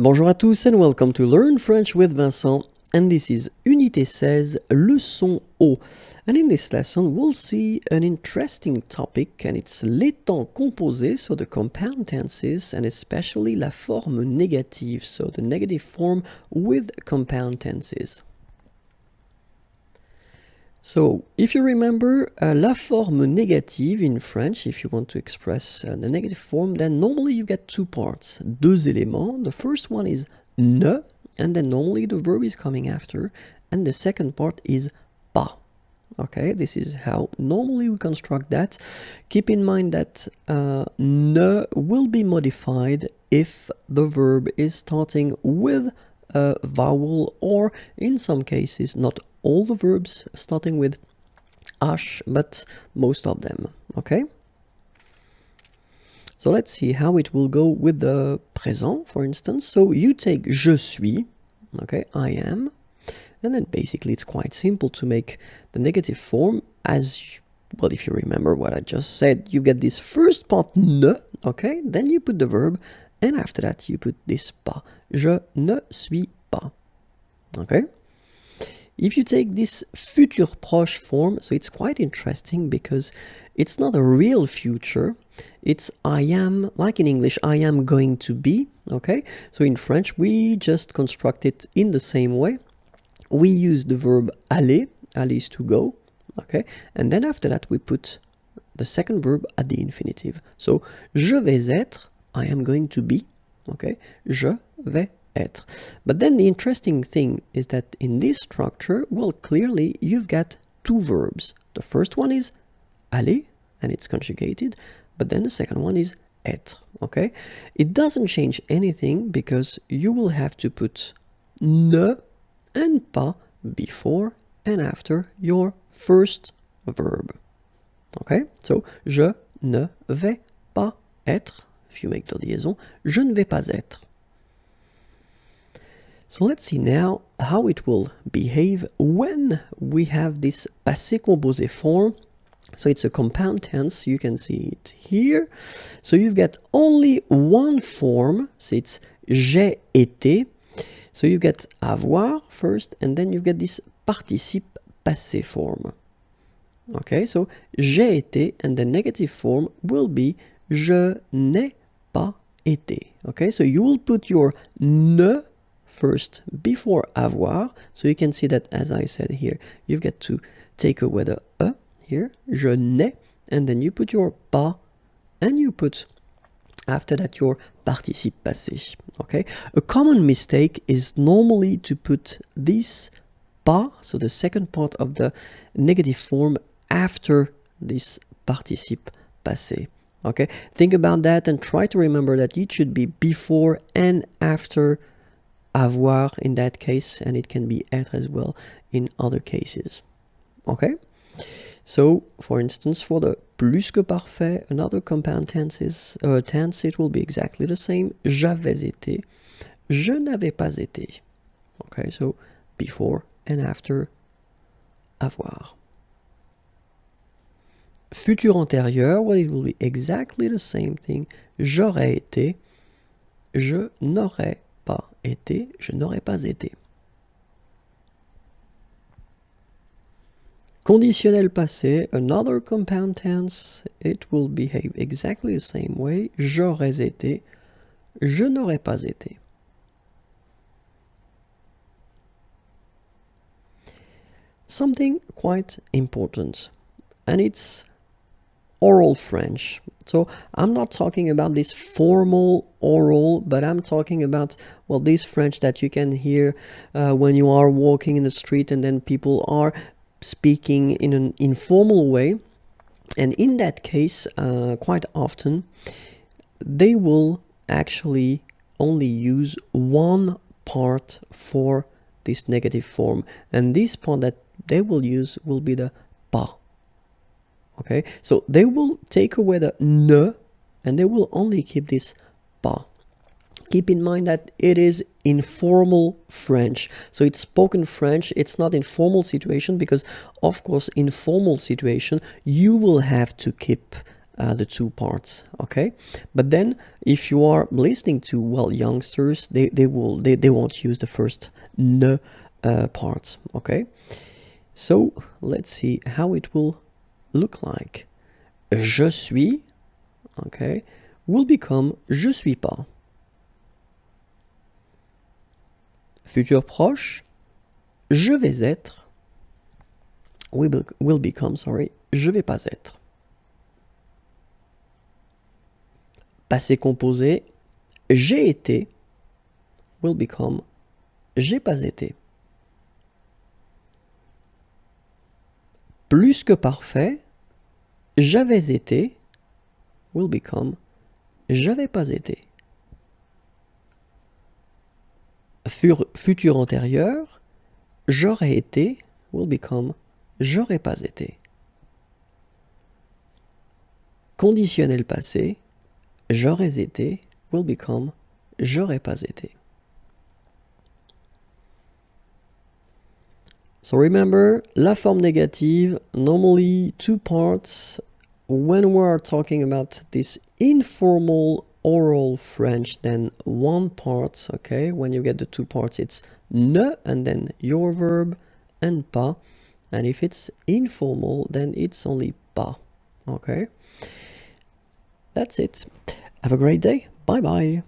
Bonjour à tous and welcome to Learn French with Vincent, and this is Unité 16, Leçon O. And in this lesson we'll see an interesting topic, and it's les temps composés, so the compound tenses, and especially la forme négative, so the negative form with compound tenses. So, if you remember, la forme négative in French, if you want to express the negative form, then normally you get two parts, deux éléments. The first one is ne, and then normally the verb is coming after, and the second part is pas. Okay, this is how normally we construct that. Keep in mind that ne will be modified if the verb is starting with a vowel, or in some cases, not all the verbs starting with h, but most of them. Okay, so let's see how it will go with the présent, for instance. So you take je suis, okay, I am, and then basically it's quite simple to make the negative form as well. If you remember what I just said, you get this first part ne, okay, then you put the verb, and after that you put this pas. Je ne suis pas. Okay. If you take this futur proche form, so it's quite interesting because it's not a real future. It's I am, like in English, I am going to be, okay? So in French, we just construct it in the same way. We use the verb aller, aller is to go, okay? And then after that, we put the second verb at the infinitive. So, je vais être, I am going to be, okay? Je vais être. But then the interesting thing is that in this structure, well, clearly you've got two verbs. The first one is aller, and it's conjugated, but then the second one is être, okay? It doesn't change anything because you will have to put ne and pas before and after your first verb, okay? So, je ne vais pas être, if you make the liaison, je ne vais pas être. So let's see now how it will behave when we have this passé composé form. So it's a compound tense, you can see it here. So you've got only one form, so it's j'ai été. So you get avoir first, and then you get this participe passé form. Okay, so j'ai été, and the negative form will be je n'ai pas été. Okay, so you will put your ne first before avoir, so you can see that, as I said here, you've got to take away the e here, je n'ai, and then you put your pas, and you put after that your participe passé. Okay, a common mistake is normally to put this pas, so the second part of the negative form, after this participe passé. Okay, think about that and try to remember that it should be before and after avoir in that case, and it can be être as well in other cases. Okay, so for instance, for the plus que parfait, another compound tense, it will be exactly the same. J'avais été, je n'avais pas été. Okay, so before and after avoir. Futur antérieur, well, it will be exactly the same thing. J'aurais été, je n'aurais pas été, je n'aurais pas été. Conditionnel passé, another compound tense, it will behave exactly the same way. J'aurais été, je n'aurais pas été. Something quite important, and it's oral French. So I'm not talking about this formal oral, but I'm talking about, well, this French that you can hear when you are walking in the street and then people are speaking in an informal way. And in that case, quite often, they will actually only use one part for this negative form. And this part that they will use will be the pas. Okay, so they will take away the ne, and they will only keep this pas. Keep in mind that it is informal French. So it's spoken French, it's not informal situation, because of course in formal situation you will have to keep the two parts, okay? But then if you are listening to, well, youngsters, they won't use the first ne part, okay? So let's see how it will look like. Je suis, okay, will become je suis pas. Futur proche, je vais être, will become, sorry, je vais pas être. Passé composé, j'ai été, will become, j'ai pas été. Plus que parfait, j'avais été, will become, j'avais pas été. Futur antérieur, j'aurais été, will become, j'aurais pas été. Conditionnel passé, j'aurais été, will become, j'aurais pas été. So remember, la forme négative, normally two parts. When we are talking about this informal oral French, then one part, okay? When you get the two parts, it's ne and then your verb and pas. And if it's informal, then it's only pas, okay? That's it. Have a great day. Bye bye.